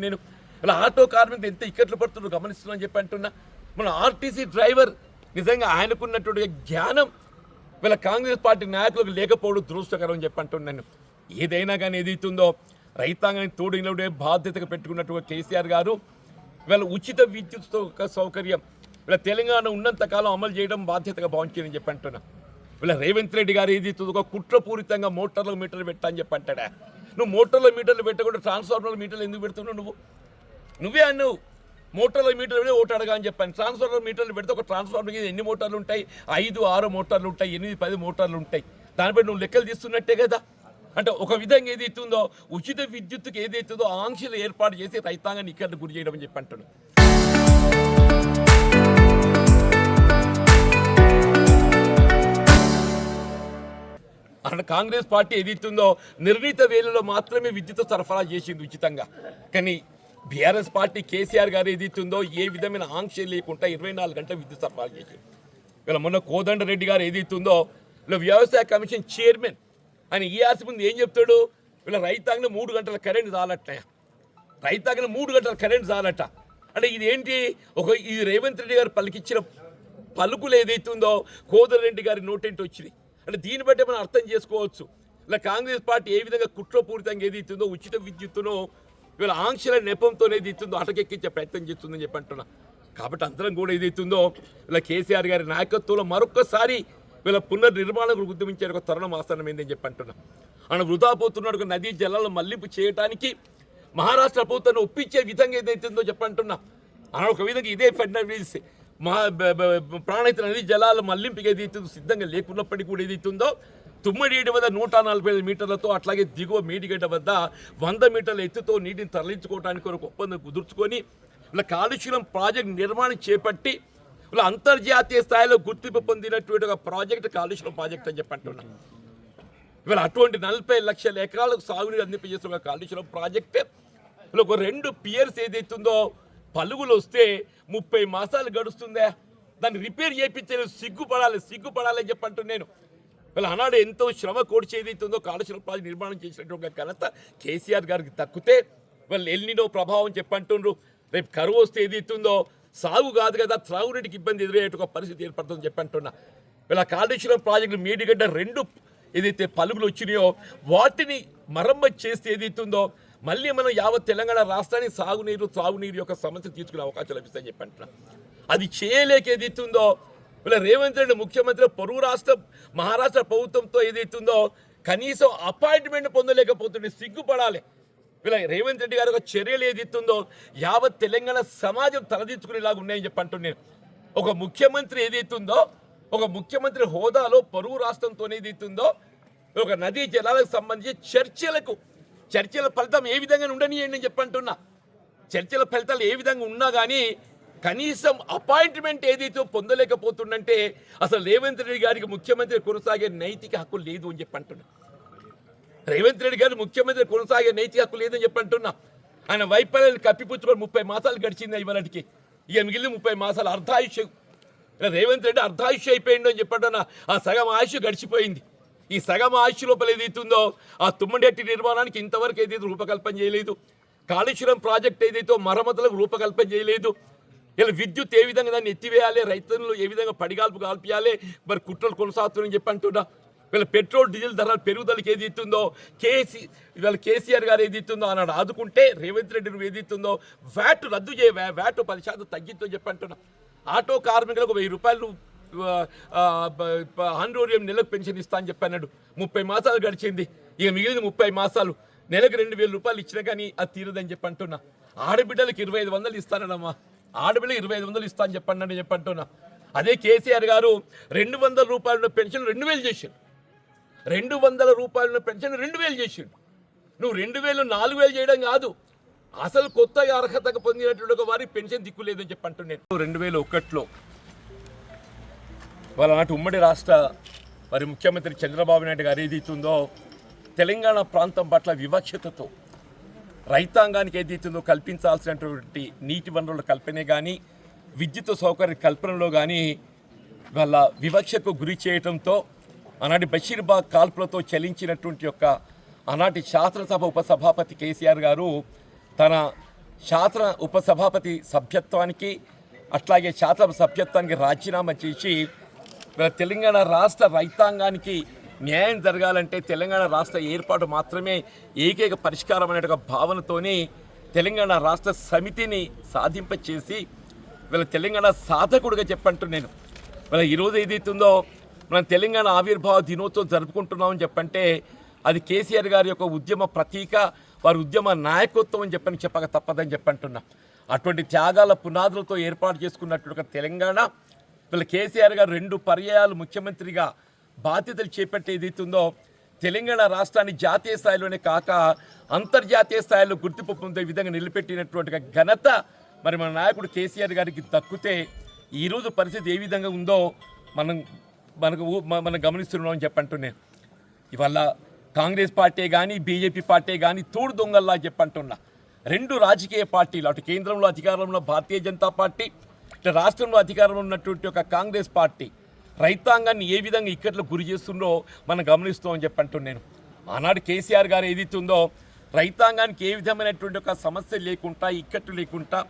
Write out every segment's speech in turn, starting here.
నేను ఇలా ఆటో కార్మికులు ఎంత ఇక్కట్లు పడుతుందో గమనిస్తున్నాను చెప్పి అంటున్నా. మన ఆర్టీసీ డ్రైవర్ నిజంగా ఆయనకున్నటువంటి జ్ఞానం వీళ్ళ కాంగ్రెస్ పార్టీ నాయకులకు లేకపోవడం దురదృష్టకరం అని చెప్పి అంటున్నాను. ఏదైనా కానీ ఏదైతుందో రైతాంగానికి తోడినప్పుడే బాధ్యతగా పెట్టుకున్నటువంటి కేసీఆర్ గారు వీళ్ళ ఉచిత విద్యుత్ సౌకర్యం వీళ్ళ తెలంగాణ ఉన్నంతకాలం అమలు చేయడం బాధ్యతగా భావించారని చెప్పి అంటున్నా. వీళ్ళ రేవంత్ రెడ్డి గారు ఏదైతుందో ఒక కుట్రపూరితంగా మోటార్ల మీటర్లు పెట్టా అని చెప్పి అంటాడా. నువ్వు మోటార్ల మీటర్లు పెట్టకుండా ట్రాన్స్ఫార్మర్ల మీటర్లు ఎందుకు పెడుతున్నావు? నువ్వే అన్నావు మోటార్ల మీటర్లు ఓటు అడగా అని చెప్పాను. ట్రాన్స్ఫార్మర్ మీటర్లు పెడితే ఒక ట్రాన్స్ఫార్మర్కి ఎన్ని మోటార్లు ఉంటాయి? 5-6 మోటార్లు ఉంటాయి, 8-10 మోటార్లు ఉంటాయి. దానిపై నువ్వు లెక్కలు తీస్తున్నట్టే కదా. అంటే ఒక విధంగా ఏదైతుందో ఉచిత విద్యుత్తుకి ఏదైతుందో ఆంక్షలు ఏర్పాటు చేసి రైతాంగాన్ని ఇక్కడ గురి చేయడం అని చెప్పి అంటున్నాను. అక్కడ కాంగ్రెస్ పార్టీ ఏదైతుందో నిర్ణీత వేళలో మాత్రమే విద్యుత్ సరఫరా చేసింది ఉచితంగా. కానీ బీఆర్ఎస్ పార్టీ కేసీఆర్ గారు ఏదైతుందో ఏ విధమైన ఆంక్షలు లేకుండా 24 గంటల విద్యుత్ సరఫరా చేసింది. ఇలా మొన్న కోదండరెడ్డి గారు ఏదైతుందో ఇలా వ్యవసాయ కమిషన్ చైర్మన్ ఆయన ఈఆర్సీ ముందు ఏం చెప్తాడు? వీళ్ళ రైతాంగం 3 గంటల కరెంట్ చాలట. రైతాంగం 3 గంటల కరెంట్ చాలట. అంటే ఇదేంటి? ఇది రేవంత్ రెడ్డి గారు పలికిచ్చిన పలుకులు ఏదైతుందో కోదండరెడ్డి గారి నోటెంట్ వచ్చింది. అంటే దీన్ని బట్టి మనం అర్థం చేసుకోవచ్చు ఇలా కాంగ్రెస్ పార్టీ ఏ విధంగా కుట్రపూరితంగా ఏదైతుందో ఉచిత విద్యుత్తును వీళ్ళ ఆంక్షల నెపంతో ఏదైతుందో అటకెక్కించే ప్రయత్నం చేస్తుందని చెప్పి అంటున్నా. కాబట్టి అందరం కూడా ఏదైతుందో ఇలా కేసీఆర్ గారి నాయకత్వంలో మరొక్కసారి వీళ్ళ పునర్నిర్మాణం ఉద్యమించే ఒక తరుణం ఆసన్నమైందని చెప్పి అంటున్నా. ఆయన వృధా పోతున్నాడు నదీ జలాలను మళ్లింపు చేయడానికి మహారాష్ట్ర ప్రభుత్వాన్ని ఒప్పించే విధంగా ఏదైతుందో చెప్పంటున్నా. ఆయన ఒక విధంగా ఇదే ఫెడరల్ ప్రాణహిత నదీ జలాల మళ్లింపుకి ఏదైతుందో సిద్ధంగా లేకున్నప్పటికీ కూడా ఏదైతుందో తుమ్మడేటి వద్ద 145 మీటర్లతో అట్లాగే దిగువ మేడిగడ్డ వద్ద 100 మీటర్ల ఎత్తుతో నీటిని తరలించుకోవడానికి ఒక ఒప్పందం కుదుర్చుకొని ఇలా కాళేశ్వరం ప్రాజెక్ట్ నిర్మాణం చేపట్టి ఇలా అంతర్జాతీయ స్థాయిలో గుర్తింపు పొందినటువంటి ఒక ప్రాజెక్ట్ కాళేశ్వరం ప్రాజెక్ట్ అని చెప్పంటున్నా. ఇవాళ అటువంటి 40 లక్షల ఎకరాలకు సాగునీరు అందింపజేస్తున్న కాళేశ్వరం ప్రాజెక్ట్ ఇలా ఒక 2 పియర్స్ ఏదైతుందో పలుగులు వస్తే 30 మాసాలు గడుస్తుందే. దాన్ని రిపేర్ చేయించలేదు. సిగ్గుపడాలి అని చెప్పంటున్నాను నేను. వీళ్ళ ఆనాడు ఎంతో శ్రమ కోర్చి ఏదైతుందో కాళేశ్వరం ప్రాజెక్ట్ నిర్మాణం చేసినటువంటి ఘనత కేసీఆర్ గారికి దక్కితే వాళ్ళు ఎల్నినో ప్రభావం చెప్పంటుండ్రు. రేపు కరువు వస్తే ఏదైతుందో సాగు కాదు కదా త్రాగునీటికి ఇబ్బంది ఎదురయ్యే ఒక పరిస్థితి ఏర్పడుతుందని చెప్పంటున్నా. వీళ్ళ కాళేశ్వరం ప్రాజెక్టు మేడిగడ్డ 2 ఏదైతే పలుగులు వచ్చినాయో వాటిని మరమ్మతు చేస్తే ఏదైతుందో మళ్ళీ మనం యావత్ తెలంగాణ రాష్ట్రానికి త్రాగునీరు యొక్క సమస్య తీసుకునే అవకాశం లభిస్తాయని చెప్పంటున్నా. అది చేయలేక ఏదైతుందో వీళ్ళ రేవంత్ రెడ్డి ముఖ్యమంత్రి పొరుగు రాష్ట్ర మహారాష్ట్ర ప్రభుత్వంతో ఏదైతుందో కనీసం అపాయింట్మెంట్ పొందలేకపోతుండే. సిగ్గుపడాలి. వీళ్ళ రేవంత్ రెడ్డి గారి ఒక చర్యలు ఏదైతుందో యావత్ తెలంగాణ సమాజం తలదించుకునేలాగా ఉన్నాయని చెప్పంటున్నాను. ఒక ముఖ్యమంత్రి ఏదైతుందో ఒక ముఖ్యమంత్రి హోదాలో పొరుగు రాష్ట్రంతో ఏదైతుందో ఒక నదీ జలాలకు సంబంధించి చర్చల ఫలితం ఏ విధంగా ఉండనియండి అని చెప్పంటున్నా. చర్చల ఫలితాలు ఏ విధంగా ఉన్నా కానీ కనీసం అపాయింట్మెంట్ ఏదైతే పొందలేకపోతుందంటే అసలు రేవంత్ రెడ్డి గారికి ముఖ్యమంత్రి కొనసాగే నైతిక హక్కు లేదు అని చెప్పంటున్నా. రేవంత్ రెడ్డి గారు ముఖ్యమంత్రి కొనసాగే నైతిక హక్కు లేదని చెప్పంటున్నా. ఆయన వైఫల్యాన్ని కప్పిపుచ్చుకొని 30 మాసాలు గడిచింది ఇవాళకి. ఇక మిగిలిన 30 మాసాలు అర్ధాయుష్యం. రేవంత్ రెడ్డి అర్ధాయుష్యం అయిపోయిండు అని చెప్పంటున్నా. ఆ సగం ఆయుష్ గడిచిపోయింది. ఈ సగం ఆయుష్ లోపల ఏదైతుందో ఆ తుమ్మడెట్టి నిర్మాణానికి ఇంతవరకు ఏదైతే రూపకల్పన చేయలేదు. కాళేశ్వరం ప్రాజెక్ట్ ఏదైతే మరమ్మతులకు రూపకల్పన చేయలేదు. ఇలా విద్యుత్ ఏ విధంగా దాన్ని ఎత్తివేయాలి, రైతులు ఏ విధంగా పడిగాల్పు కాల్పియాలి, మరి కుట్రలు కొనసాగుతుందని చెప్పి అంటున్నా. వీళ్ళ పెట్రోల్ డీజిల్ ధరల పెరుగుదలకి ఏదైతుందో వీళ్ళ కేసీఆర్ గారు ఏదైతుందో అన్నాడు ఆదుకుంటే రేవంత్ రెడ్డి నువ్వు ఏదైతుందో వ్యాట్ రద్దు చేయ వ్యాట్ 10% తగ్గిద్దో చెప్పి అంటున్నా. ఆటో కార్మికులకు 1000 రూపాయలు ఆండ్రోరియం నెలకు పెన్షన్ ఇస్తా అని చెప్పి అన్నాడు. 30 మాసాలు గడిచింది. ఇక మిగిలిన 30 మాసాలు నెలకు 2000 రూపాయలు ఇచ్చినా కానీ అది తీరదని చెప్పి అంటున్నా. ఆడబిడ్డలకు 2500 ఇస్తానమ్మా. ఆడబిడ్డలకు 2500 ఇస్తా అని చెప్పంటున్నా. అదే కేసీఆర్ గారు 200 రూపాయల పెన్షన్ 2000 చేసిండు. 200 రూపాయల పెన్షన్ 2000 చేసిండు. నువ్వు 2000 4000 చేయడం కాదు, అసలు కొత్తగా అర్హతకు పొందినటువంటి ఒక వారికి పెన్షన్ దిక్కు లేదని చెప్పి అంటున్నాను. 2001లో వాళ్ళ నాటి ఉమ్మడి రాష్ట్ర మరి ముఖ్యమంత్రి చంద్రబాబు నాయుడు గారు ఏదైతుందో తెలంగాణ ప్రాంతం పట్ల వివక్షతతో రైతాంగానికి ఏదైతుందో కల్పించాల్సినటువంటి నీటి వనరుల కల్పనే కానీ విద్యుత్ సౌకర్య కల్పనలో కానీ వాళ్ళ వివక్షకు గురి చేయడంతో ఆనాటి బషీర్బాగ్ కాల్పులతో చలించినటువంటి యొక్క ఆనాటి శాసనసభ ఉపసభాపతి కేసీఆర్ గారు తన శాసన ఉపసభాపతి సభ్యత్వానికి అట్లాగే శాసన సభ్యత్వానికి రాజీనామా చేసి తెలంగాణ రాష్ట్ర రైతాంగానికి న్యాయం జరగాలంటే తెలంగాణ రాష్ట్ర ఏర్పాటు మాత్రమే ఏకైక పరిష్కారం అనే ఒక భావనతోని తెలంగాణ రాష్ట్ర సమితిని సాధింపచేసి వీళ్ళ తెలంగాణ సాధకుడిగా చెప్పంటూ నేను వీళ్ళ ఈరోజు ఏదైతుందో మనం తెలంగాణ ఆవిర్భావ దినోత్సవం జరుపుకుంటున్నామని చెప్పంటే అది కేసీఆర్ గారి యొక్క ఉద్యమ ప్రతీక, వారి ఉద్యమ నాయకత్వం అని చెప్పక తప్పదని చెప్పంటున్నా. అటువంటి త్యాగాల పునాదులతో ఏర్పాటు చేసుకున్నట్టు తెలంగాణ వీళ్ళ కేసీఆర్ గారు 2 పర్యాయాలు ముఖ్యమంత్రిగా బాధ్యతలు చేపట్టి ఏదైతుందో తెలంగాణ రాష్ట్రాన్ని జాతీయ స్థాయిలోనే కాక అంతర్జాతీయ స్థాయిలో గుర్తింపు పొందే విధంగా నిలబెట్టినటువంటి ఘనత మరి మన నాయకుడు కేసీఆర్ గారికి దక్కితే ఈరోజు పరిస్థితి ఏ విధంగా ఉందో మనం గమనిస్తున్నామని చెప్పంటున్నాను. ఇవాళ కాంగ్రెస్ పార్టీ కానీ బీజేపీ పార్టీ కానీ తోడు దొంగల్లా చెప్పంటున్నా. 2 రాజకీయ పార్టీలు, అటు కేంద్రంలో అధికారంలో భారతీయ జనతా పార్టీ, ఇటు రాష్ట్రంలో అధికారంలో ఉన్నటువంటి ఒక కాంగ్రెస్ పార్టీ రైతాంగాన్ని ఏ విధంగా ఇక్కట్లో గురి చేస్తుందో మనం గమనిస్తామని చెప్పంటున్నాను. ఆనాడు కేసీఆర్ గారు ఏదైతుందో రైతాంగానికి ఏ విధమైనటువంటి ఒక సమస్య లేకుండా ఇక్కట్లు లేకుండా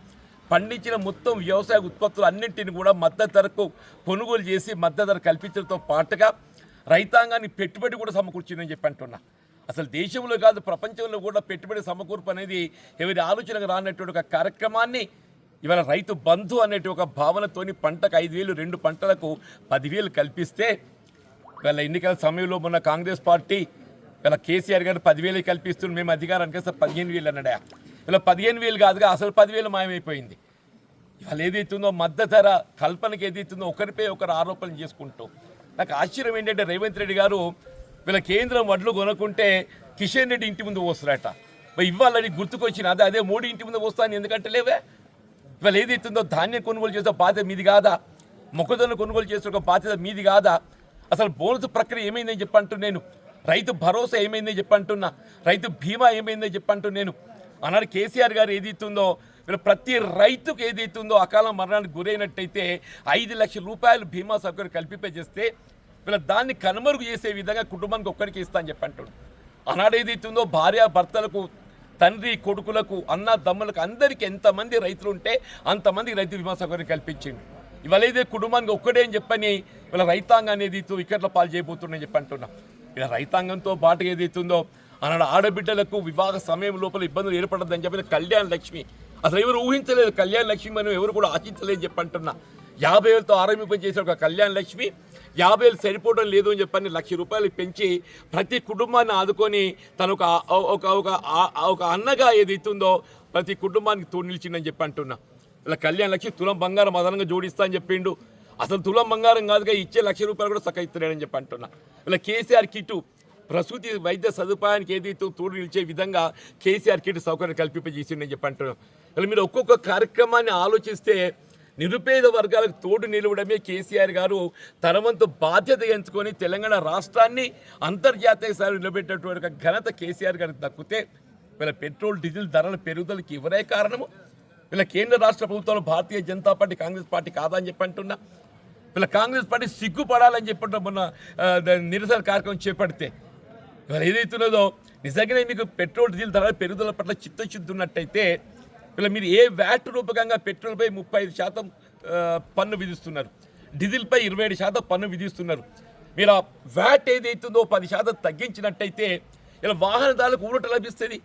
పండించిన మొత్తం వ్యవసాయ ఉత్పత్తులు అన్నింటిని కూడా మద్దతు ధరకు కొనుగోలు చేసి మద్దతు ధర కల్పించడంతో పాటుగా రైతాంగాన్ని పెట్టుబడి కూడా సమకూర్చిందని చెప్పి అంటున్నా. అసలు దేశంలో కాదు ప్రపంచంలో కూడా పెట్టుబడి సమకూర్పు అనేది ఎవరి ఆలోచనకు రానటువంటి ఒక కార్యక్రమాన్ని ఇవాళ రైతు బంధు అనేటి ఒక భావనతోని పంటకు 5,000, 2 పంటలకు 10,000 కల్పిస్తే ఇవాళ ఎన్నికల సమయంలో మొన్న కాంగ్రెస్ పార్టీ ఇలా కేసీఆర్ గారు 10,000 కల్పిస్తుంది, మేము అధికారానికి వస్తే 15,000 అన్నాడా. ఇలా 15,000 కాదుగా అసలు 10,000 మాయమైపోయింది. ఇవాళ ఏదైతుందో మద్దతు ధర కల్పనకి ఏదైతుందో ఒకరిపై ఒకరు ఆరోపణలు చేసుకుంటూ నాకు ఆశ్చర్యం ఏంటంటే రేవంత్ రెడ్డి గారు వీళ్ళ కేంద్రం వడ్లు కొనుక్కుంటే కిషన్ రెడ్డి ఇంటి ముందు పోస్తారట. ఇవ్వాలని గుర్తుకొచ్చిన అదే మోడీ ఇంటి ముందు పోస్తాను ఎందుకంటే లేవే. ఇవాళ ఏదైతుందో ధాన్యం కొనుగోలు చేసే బాధ్యత మీది కాదా, మొక్కజొన్న కొనుగోలు చేసే ఒక బాధ్యత మీది కాదా, అసలు బోనస్ ప్రక్రియ ఏమైందని చెప్పంటూ నేను, రైతు భరోసా ఏమైందని చెప్పంటున్నా, రైతు బీమా ఏమైందని చెప్పంటూ నేను. ఆనాడు కేసీఆర్ గారు ఏదైతుందో వీళ్ళు ప్రతి రైతుకు ఏదైతుందో అకాల మరణానికి గురైనట్టయితే 5 లక్షల రూపాయలు బీమా సౌకర్యం కల్పింపజేస్తే వీళ్ళ దాన్ని కనుమరుగు చేసే విధంగా కుటుంబానికి ఒక్కరికి ఇస్తా అని చెప్పంటాడు. ఆనాడు ఏదైతుందో భార్య భర్తలకు, తండ్రి కొడుకులకు, అన్న దమ్ములకు అందరికీ ఎంతమంది రైతులు ఉంటే అంతమందికి రైతు బీమా సౌకర్యం కల్పించింది. ఇవాళ ఏదే కుటుంబానికి ఒక్కడే అని చెప్పని వీళ్ళ రైతాంగాన్ని ఏదైతే ఇక్కట్ల పాలు చేయబోతుందని చెప్పి అంటున్నా. ఇలా రైతాంగంతో పాటు ఏదైతుందో ఆనాడు ఆడబిడ్డలకు వివాహ సమయం లోపల ఇబ్బందులు ఏర్పడద్దని చెప్పిన కళ్యాణ లక్ష్మి అసలు ఎవరు ఊహించలేదు. కళ్యాణ లక్ష్మి మనం ఎవరు కూడా ఆశించలేదని చెప్పి అంటున్నా. 50,000తో ఆరంభింప చేసిన ఒక కళ్యాణ లక్ష్మి 50,000 సరిపోవడం లేదు అని చెప్పని 1,00,000 రూపాయలు పెంచి ప్రతి కుటుంబాన్ని ఆదుకొని తను ఒక అన్నగా ఏదైతుందో ప్రతి కుటుంబానికి తోడు నిలిచిందని చెప్పి అంటున్నా. ఇలా కళ్యాణ లక్ష్మి తులం బంగారం అదనంగా జోడిస్తా అని చెప్పిండు. అసలు తులం బంగారం కాదుగా ఇచ్చే 1,00,000 రూపాయలు కూడా చక్కగా ఇస్తున్నాడని చెప్పి అంటున్నా. ఇలా కేసీఆర్ కిట్టు ప్రసూతి వైద్య సదుపాయానికి ఏదైతే తోడు నిలిచే విధంగా కేసీఆర్ కిట్ సౌకర్యం కల్పింపజేసిందని చెప్పి అంటున్నాం. ఇలా మీరు ఒక్కొక్క కార్యక్రమాన్ని ఆలోచిస్తే నిరుపేద వర్గాలకు తోడు నిలవడమే కేసీఆర్ గారు తన వంతు బాధ్యత ఎంచుకొని తెలంగాణ రాష్ట్రాన్ని అంతర్జాతీయ స్థాయిలో నిలబెట్టినటువంటి ఘనత కేసీఆర్ గారికి దక్కితే వీళ్ళ పెట్రోల్ డీజిల్ ధరల పెరుగుదలకి ఎవరే కారణము? వీళ్ళ కేంద్ర రాష్ట్ర ప్రభుత్వంలో భారతీయ జనతా పార్టీ కాంగ్రెస్ పార్టీ కాదా అని చెప్పి అంటున్నా. వీళ్ళ కాంగ్రెస్ పార్టీ సిగ్గుపడాలని చెప్పి మొన్న నిరసన కార్యక్రమం చేపడితే ఇవాళ ఏదైతున్నదో నిజంగానే మీకు పెట్రోల్ డీజిల్ ధరల పెరుగుదల పట్ల చిత్తశుద్ధి ఉన్నట్టయితే ఇలా మీరు ఏ వ్యాట్ రూపకంగా పెట్రోల్పై 35% పన్ను విధిస్తున్నారు, డీజిల్పై 27% పన్ను విధిస్తున్నారు. మీరు ఆ వ్యాట్ ఏదైతుందో 10% తగ్గించినట్టయితే ఇలా వాహనదారులకు ఊరట లభిస్తుంది.